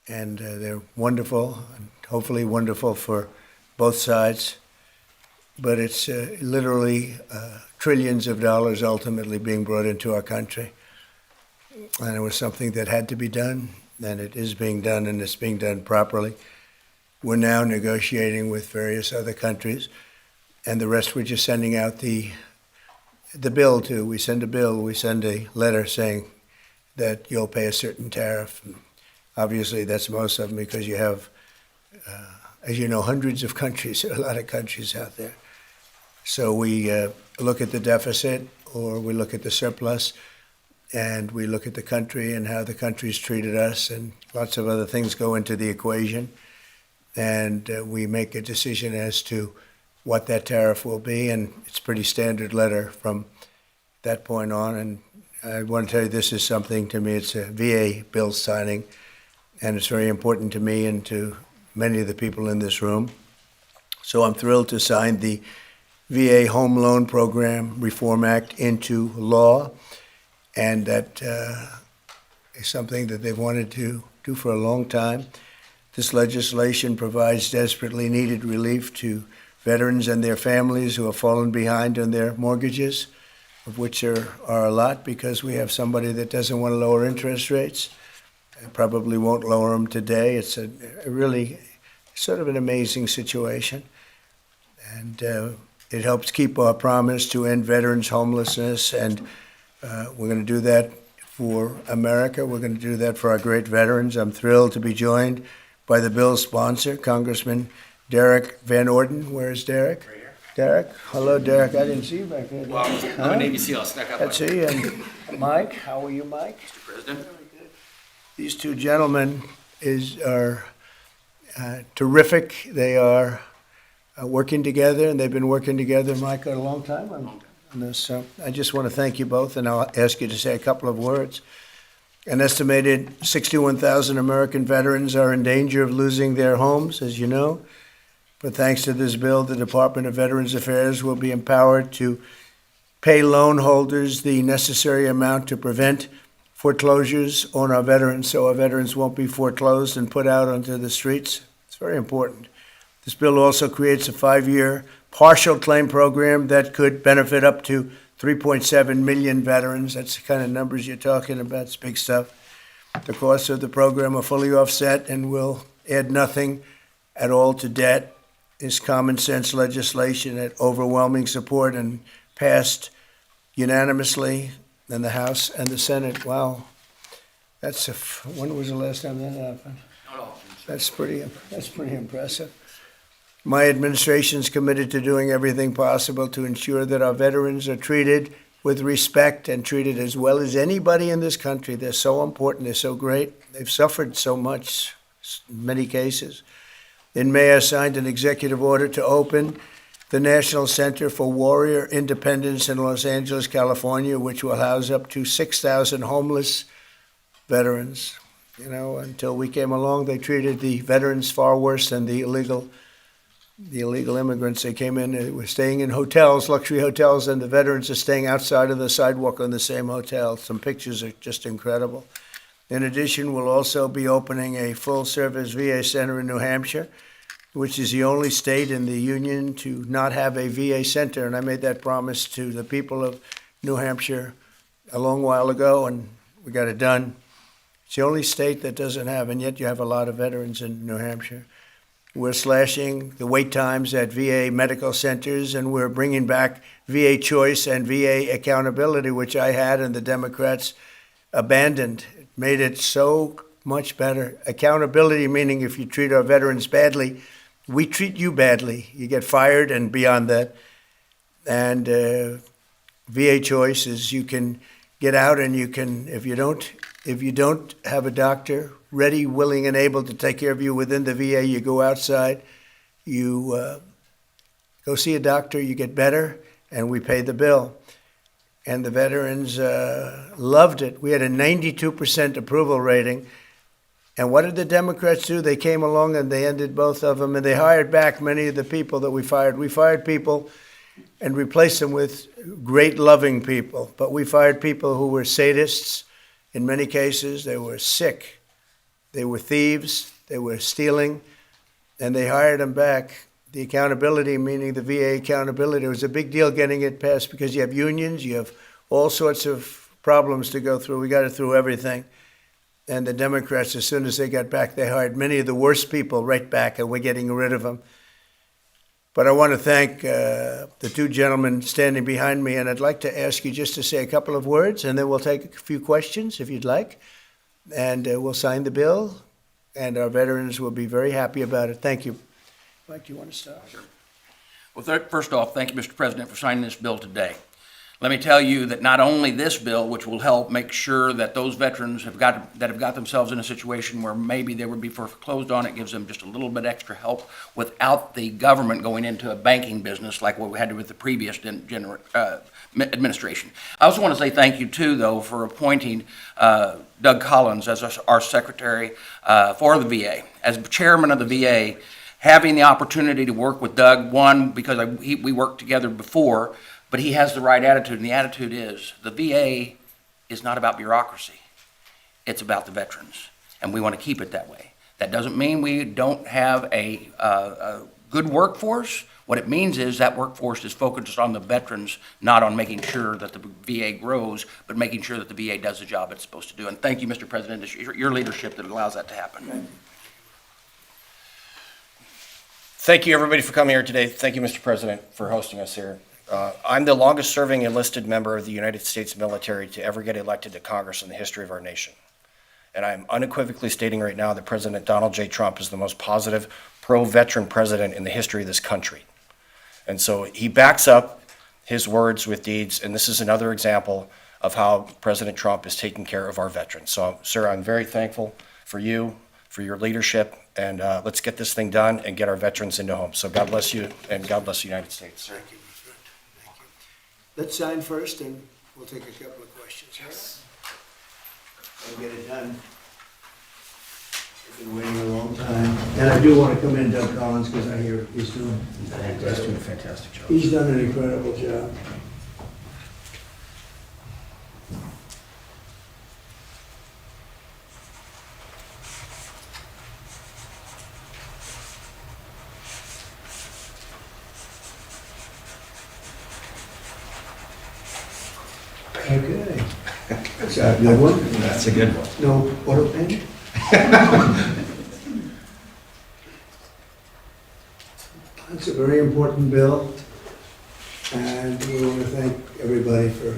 and they're wonderful, and hopefully wonderful for both sides. But it's literally trillions of dollars ultimately being brought into our country. And it was something that had to be done, and it is being done, and it's being done properly. We're now negotiating with various other countries, and the rest we're just sending out the bill to. We send a bill, we send a letter saying that you'll pay a certain tariff. And obviously, that's most of them because you have, as you know, hundreds of countries, a lot of countries out there. So we look at the deficit, or we look at the surplus, and we look at the country and how the country's treated us, and lots of other things go into the equation. And we make a decision as to what that tariff will be, and it's a pretty standard letter from that point on. And I want to tell you, this is something to me, it's a VA bill signing, and it's very important to me and to many of the people in this room. So I'm thrilled to sign the VA Home Loan Program Reform Act into law, and that is something that they've wanted to do for a long time. This legislation provides desperately needed relief to veterans and their families who have fallen behind on their mortgages, of which there are a lot, because we have somebody that doesn't want to lower interest rates and probably won't lower them today. It's a really sort of an amazing situation. And it helps keep our promise to end veterans' homelessness, and we're going to do that for America. We're going to do that for our great veterans. I'm thrilled to be joined by the bill's sponsor, Congressman Derek Van Orden. Where is Derek? Right here. Derek? Hello, Derek. I didn't see you back there. Well, I'm a Navy SEAL. I snuck up on That's you. he. And Mike, how are you, Mike? Mr. President. These two gentlemen are terrific. They are working together, and they've been working together, Mike, a long time on this. So I just want to thank you both, and I'll ask you to say a couple of words. An estimated 61,000 American veterans are in danger of losing their homes, as you know. But thanks to this bill, the Department of Veterans Affairs will be empowered to pay loan holders the necessary amount to prevent foreclosures on our veterans, so our veterans won't be foreclosed and put out onto the streets. It's very important. This bill also creates a 5-year partial claim program that could benefit up to 3.7 million veterans. That's the kind of numbers you're talking about. It's big stuff. The costs of the program are fully offset and will add nothing at all to debt. This common sense legislation had overwhelming support and passed unanimously in the House and the Senate. Wow. When was the last time that happened? That's pretty impressive. My administration is committed to doing everything possible to ensure that our veterans are treated with respect and treated as well as anybody in this country. They're so important. They're so great. They've suffered so much in many cases. In May, I signed an executive order to open the National Center for Warrior Independence in Los Angeles, California, which will house up to 6,000 homeless veterans. You know, until we came along, they treated the veterans far worse than the illegal immigrants. They came in, they were staying in hotels, luxury hotels, and the veterans are staying outside of the sidewalk on the same hotel. Some pictures are just incredible. In addition, we'll also be opening a full-service VA center in New Hampshire, which is the only state in the union to not have a VA center. And I made that promise to the people of New Hampshire a long while ago, and we got it done. It's the only state that doesn't have, and yet you have a lot of veterans in New Hampshire. We're slashing the wait times at VA medical centers, and we're bringing back VA choice and VA accountability, which I had and the Democrats abandoned. It made it so much better. Accountability meaning if you treat our veterans badly, we treat you badly. You get fired and beyond that. And VA choice is you can get out and you can, if you don't have a doctor ready, willing, and able to take care of you within the VA, you go outside, you go see a doctor, you get better, and we pay the bill. And the veterans loved it. We had a 92% approval rating. And what did the Democrats do? They came along and they ended both of them, and they hired back many of the people that we fired. We fired people and replaced them with great, loving people. But we fired people who were sadists. In many cases, they were sick. They were thieves, they were stealing, and they hired them back. The accountability, meaning the VA accountability, it was a big deal getting it passed because you have unions, you have all sorts of problems to go through. We got it through everything. And the Democrats, as soon as they got back, they hired many of the worst people right back, and we're getting rid of them. But I want to thank the two gentlemen standing behind me, and I'd like to ask you just to say a couple of words, and then we'll take a few questions if you'd like, and we'll sign the bill, and our veterans will be very happy about it. Thank you. Mike, do you want to start? Sure. Well, first off, thank you, Mr. President, for signing this bill today. Let me tell you that not only this bill, which will help make sure that those veterans have got themselves in a situation where maybe they would be foreclosed on, it gives them just a little bit extra help without the government going into a banking business like what we had with the previous administration. I also want to say thank you too, though, for appointing Doug Collins as our secretary for the VA. As chairman of the VA, having the opportunity to work with Doug, one, because we worked together before, but he has the right attitude, and the attitude is the VA is not about bureaucracy. It's about the veterans, and we want to keep it that way. That doesn't mean we don't have a good workforce. What it means is that workforce is focused on the veterans, not on making sure that the VA grows, but making sure that the VA does the job it's supposed to do. And thank you, Mr. President, it's your leadership that allows that to happen. Thank you, everybody, for coming here today. Thank you, Mr. President, for hosting us here. I'm the longest-serving enlisted member of the United States military to ever get elected to Congress in the history of our nation. And I'm unequivocally stating right now that President Donald J. Trump is the most positive, pro-veteran president in the history of this country. And so he backs up his words with deeds, and this is another example of how President Trump is taking care of our veterans. So, sir, I'm very thankful for you, for your leadership, and let's get this thing done and get our veterans into homes. So God bless you, and God bless the United States. Thank you, my friend. Thank you. Let's sign first, and we'll take a couple of questions. Yes. I'll get it done. I've been waiting a long time. And I do want to commend Doug Collins, because I hear he's doing He's doing a fantastic job. He's done an incredible job. Okay. That's a good one. That's a good one. No auto pen? It's a very important bill, and we want to thank everybody for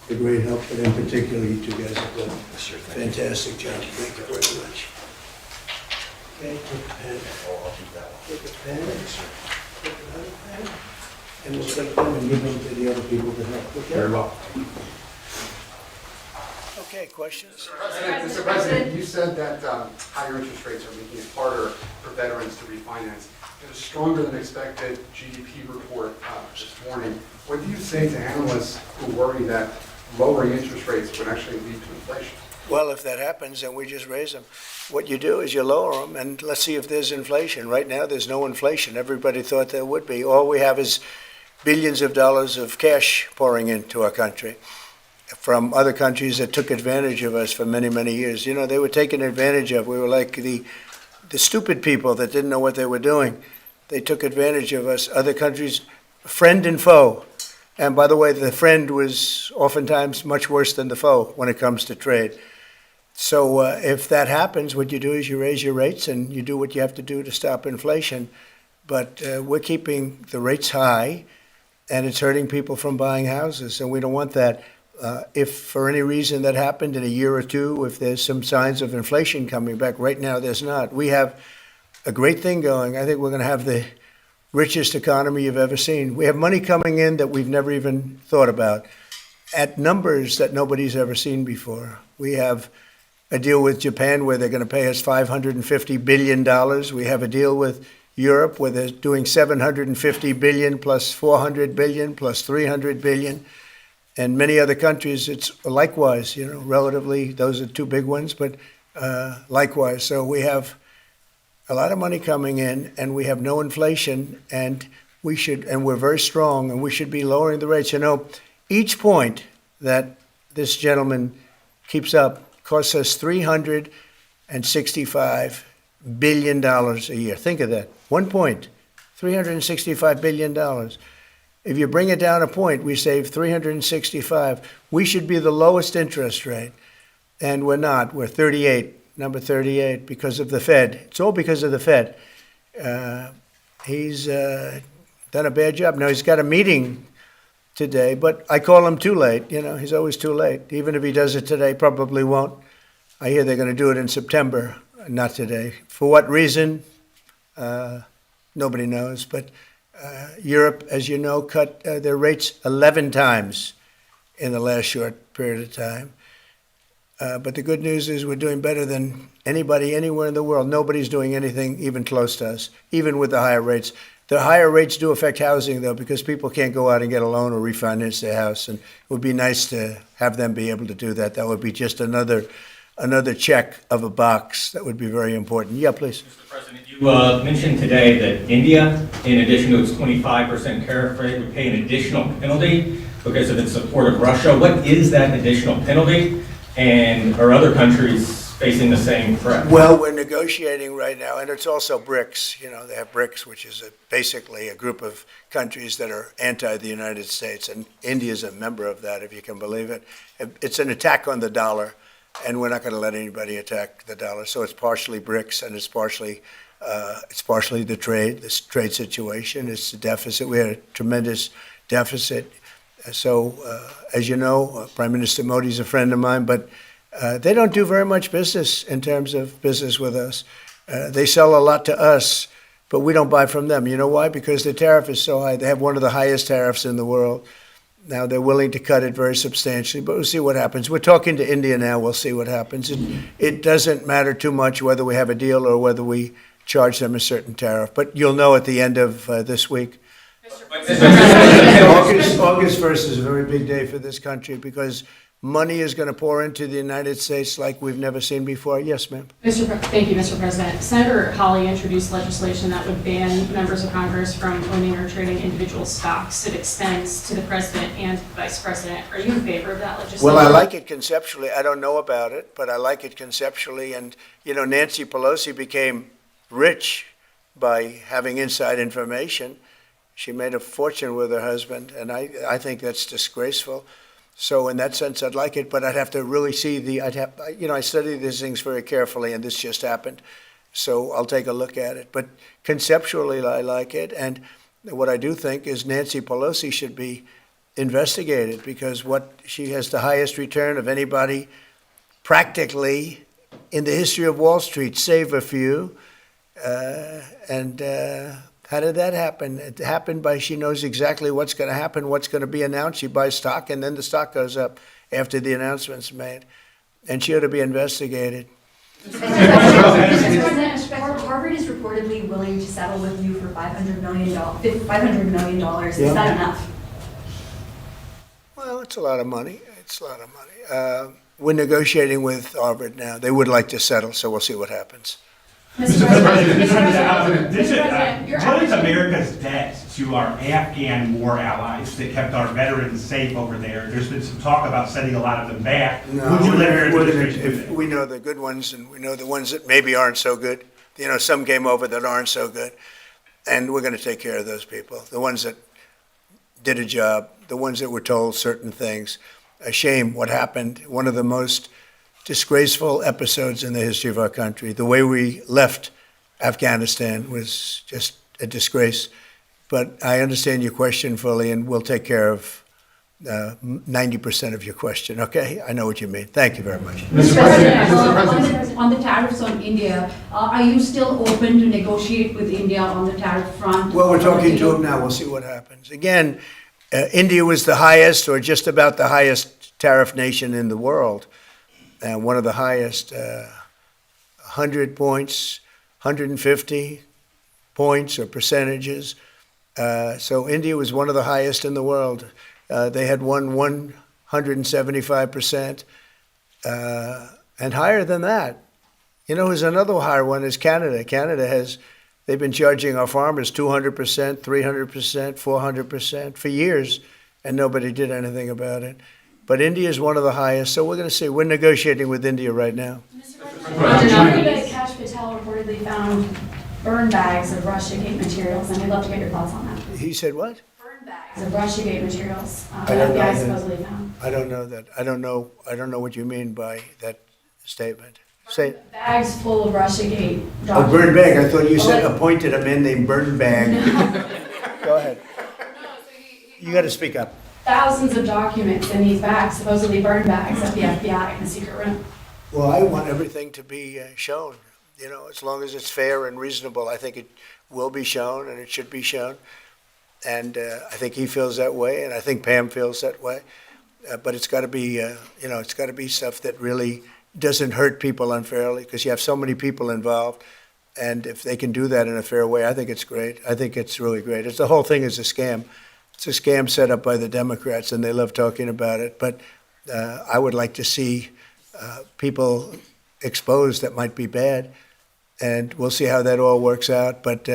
the great help, but in particular, you two guys have done a fantastic job. Thank you very much. Okay, take a pen. I'll keep that one. Take a pen. Take another pen. And we'll take them and give them to the other people to help. Okay? Very well. Okay, questions? Mr. President, you said that higher interest rates are making it harder for veterans to refinance. In a stronger than expected GDP report this morning, what do you say to analysts who worry that lowering interest rates would actually lead to inflation? Well, if that happens, then we just raise them. What you do is you lower them, and let's see if there's inflation. Right now, there's no inflation. Everybody thought there would be. All we have is billions of dollars of cash pouring into our country from other countries that took advantage of us for many, many years. You know, they were taken advantage of. We were like the stupid people that didn't know what they were doing. They took advantage of us. Other countries, friend and foe. And by the way, the friend was oftentimes much worse than the foe when it comes to trade. So if that happens, what you do is you raise your rates and you do what you have to do to stop inflation. But we're keeping the rates high, and it's hurting people from buying houses, and we don't want that. If for any reason that happened in a year or two, if there's some signs of inflation coming back, right now there's not. We have a great thing going. I think we're going to have the richest economy you've ever seen. We have money coming in that we've never even thought about at numbers that nobody's ever seen before. We have a deal with Japan where they're going to pay us $550 billion. We have a deal with Europe where they're doing $750 billion plus $400 billion plus $300 billion. And many other countries, it's likewise, you know, relatively, those are two big ones, but likewise. So we have a lot of money coming in, and we have no inflation, and we're very strong, and we should be lowering the rates. You know, each point that this gentleman keeps up costs us $300 $365 billion a year. Think of that. 1 point, $365 billion. If you bring it down a point, we save 365. We should be the lowest interest rate, and we're not. We're 38, number 38, because of the Fed. It's all because of the Fed. He's done a bad job. Now, he's got a meeting today, but I call him too late. You know, he's always too late. Even if he does it today, probably won't. I hear they're going to do it in September, not today. For what reason? Nobody knows. But Europe, as you know, cut their rates 11 times in the last short period of time. But the good news is we're doing better than anybody anywhere in the world. Nobody's doing anything even close to us, even with the higher rates. The higher rates do affect housing, though, because people can't go out and get a loan or refinance their house. And it would be nice to have them be able to do that. That would be just another check of a box. That would be very important. Yeah, please. Mr. President, you mentioned today that India, in addition to its 25% tariff rate, would pay an additional penalty because of its support of Russia. What is that additional penalty? And are other countries facing the same threat? Well, we're negotiating right now, and it's also BRICS. You know, they have BRICS, which is basically a group of countries that are anti the United States, and India is a member of that, if you can believe it. It's an attack on the dollar, and we're not going to let anybody attack the dollar. So it's partially BRICS, and it's partially the trade, this trade situation. It's the deficit. We had a tremendous deficit. So, as you know, Prime Minister Modi's a friend of mine, but they don't do very much business in terms of business with us. They sell a lot to us, but we don't buy from them. You know why? Because the tariff is so high. They have one of the highest tariffs in the world. Now, they're willing to cut it very substantially, but we'll see what happens. We're talking to India now. We'll see what happens. It doesn't matter too much whether we have a deal or whether we charge them a certain tariff, but you'll know at the end of this week. August 1st is a very big day for this country because money is going to pour into the United States like we've never seen before. Yes, ma'am. Thank you, Mr. President. Senator Hawley introduced legislation that would ban members of Congress from owning or trading individual stocks. It extends to the president and vice president. Are you in favor of that legislation? Well, I like it conceptually. I don't know about it, but I like it conceptually. And, you know, Nancy Pelosi became rich by having inside information. She made a fortune with her husband, and I think that's disgraceful. So in that sense, I'd like it, but I'd have to really see I study these things very carefully, and this just happened. So I'll take a look at it. But conceptually, I like it. And what I do think is Nancy Pelosi should be investigated because she has the highest return of anybody practically in the history of Wall Street, save a few. How did that happen? It happened by she knows exactly what's going to happen, what's going to be announced. She buys stock, and then the stock goes up after the announcement's made. And she ought to be investigated. Mr. President, Harvard is reportedly willing to settle with you for $500 million. Is that enough? Well, it's a lot of money. It's a lot of money. We're negotiating with Harvard now. They would like to settle, so we'll see what happens. Mr. President, What is America's debt to our Afghan war allies that kept our veterans safe over there? There's been some talk about sending a lot of them back. Would you let your administration do that? We know the good ones, and we know the ones that maybe aren't so good. You know, some came over that aren't so good. And we're going to take care of those people. The ones that did a job, the ones that were told certain things. A shame what happened. One of the most disgraceful episodes in the history of our country. The way we left Afghanistan was just a disgrace. But I understand your question fully, and we'll take care of 90% of your question, okay? I know what you mean. Thank you very much. Mr. President, on the tariffs on India, are you still open to negotiate with India on the tariff front? Well, we're talking to them now. We'll see what happens. Again, India was the highest or just about the highest tariff nation in the world. And one of the highest, 100 points, 150 points or percentages. So India was one of the highest in the world. They had won 175%, and higher than that. You know, who's another higher one is Canada. They've been charging our farmers 200%, 300%, 400% for years, and nobody did anything about it. but India is one of the highest, so we're going to see. We're negotiating with India right now. Cash Patel reportedly found burn bags of Russiagate materials, and I'd love to get your thoughts on that. He said what? Burn bags of Russiagate materials I that don't the know FBI that. supposedly found. I don't know that. I don't know what you mean by that statement. Say, Bags full of Russiagate oh, documents. burn bag. I thought you said Well, appointed a man named Burn Bag. Go ahead. You got to speak up. Thousands of documents in these bags, supposedly burn bags at the FBI in the secret room. Well, I want everything to be shown, as long as it's fair and reasonable. I think it will be shown and it should be shown. And I think he feels that way, and I think Pam feels that way. But it's got to be, it's got to be stuff that really doesn't hurt people unfairly, because you have so many people involved. And if they can do that in a fair way, I think it's great. I think it's really great. The whole thing is a scam. It's a scam set up by the Democrats, and they love talking about it. But I would like to see people exposed that might be bad, and we'll see how that all works out. But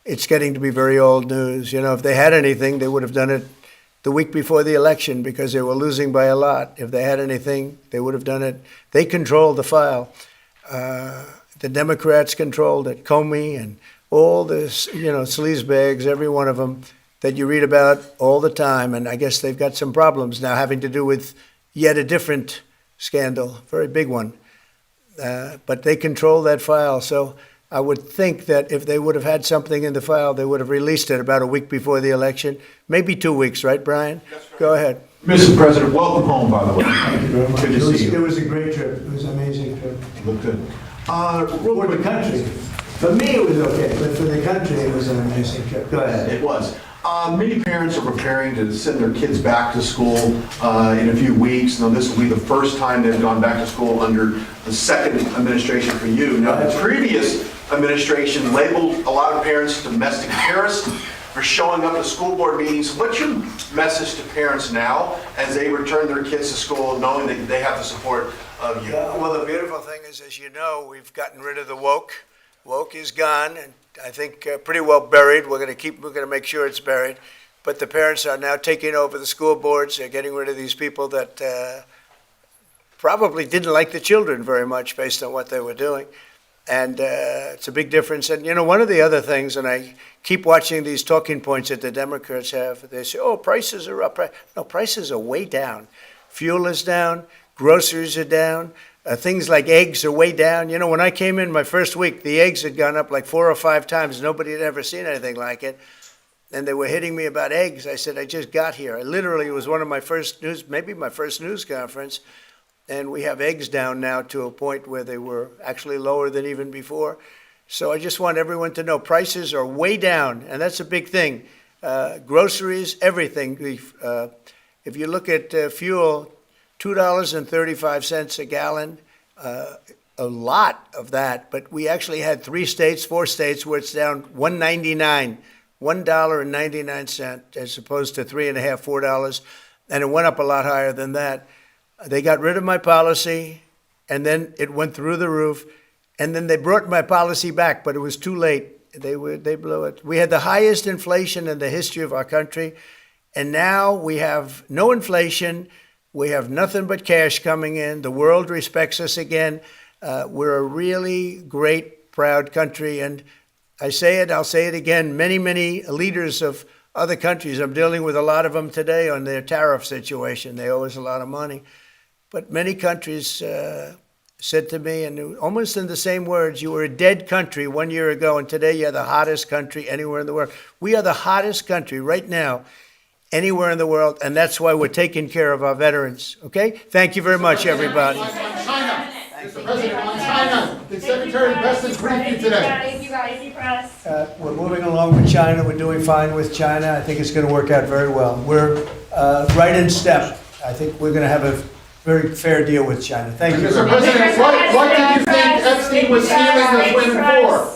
it's getting to be very old news. If they had anything, they would have done it the week before the election, because they were losing by a lot. If they had anything, they would have done it. They controlled the file. The Democrats controlled it. Comey and all this, sleazebags, every one of them that you read about all the time. And I guess they've got some problems now having to do with yet a different scandal, very big one. But they control that file. So I would think that if they would have had something in the file, they would have released it about a week before the election, maybe 2 weeks, right, Brian? Go ahead. Mr. President, welcome home, by the way. Thank you very much. Good to see you. It was a great trip. It was an amazing trip. Look good. For the country. For me, it was okay, but for the country, it was an amazing trip. Go ahead. It was. Many parents are preparing to send their kids back to school in a few weeks. Now, this will be the first time they've gone back to school under the second administration for you. Now, the previous administration labeled a lot of parents domestic terrorists for showing up at school board meetings. What's your message to parents now as they return their kids to school, knowing that they have the support of you? Well, the beautiful thing is, as you know, we've gotten rid of the woke. Woke is gone, and I think pretty well buried. We're going to make sure it's buried. But the parents are now taking over the school boards. They're getting rid of these people that probably didn't like the children very much based on what they were doing. And it's a big difference. And, one of the other things, and I keep watching these talking points that the Democrats have, they say, oh, prices are up. No, prices are way down. Fuel is down. Groceries are down. Things like eggs are way down. When I came in my first week, the eggs had gone up like 4 or 5 times. Nobody had ever seen anything like it. And they were hitting me about eggs. I said, I just got here. It was one of my first maybe my first news conference. And we have eggs down now to a point where they were actually lower than even before. So I just want everyone to know prices are way down, and that's a big thing. Groceries, everything. If you look at fuel, $2.35 a gallon, a lot of that. But we actually had 4 states where it's down $1.99, $1.99, as opposed to $3.50, $4, and it went up a lot higher than that. They got rid of my policy, and then it went through the roof, and then they brought my policy back, but it was too late. They blew it. We had the highest inflation in the history of our country, and now we have no inflation. We have nothing but cash coming in. The world respects us again. We're a really great, proud country, and I say it, I'll say it again, many, many leaders of other countries, I'm dealing with a lot of them today on their tariff situation. They owe us a lot of money. But many countries said to me, and almost in the same words, you were a dead country 1 year ago, and today you're the hottest country anywhere in the world. We are the hottest country right now anywhere in the world, and that's why we're taking care of our veterans. Okay? Thank you very much, everybody. China. Mr. President, on China, the Secretary of Defense briefed you today. We're moving along with China. We're doing fine with China. I think it's going to work out very well. We're right in step. I think we're going to have a very fair deal with China. Thank you. Mr. President, what did you think Epstein was stealing those women for?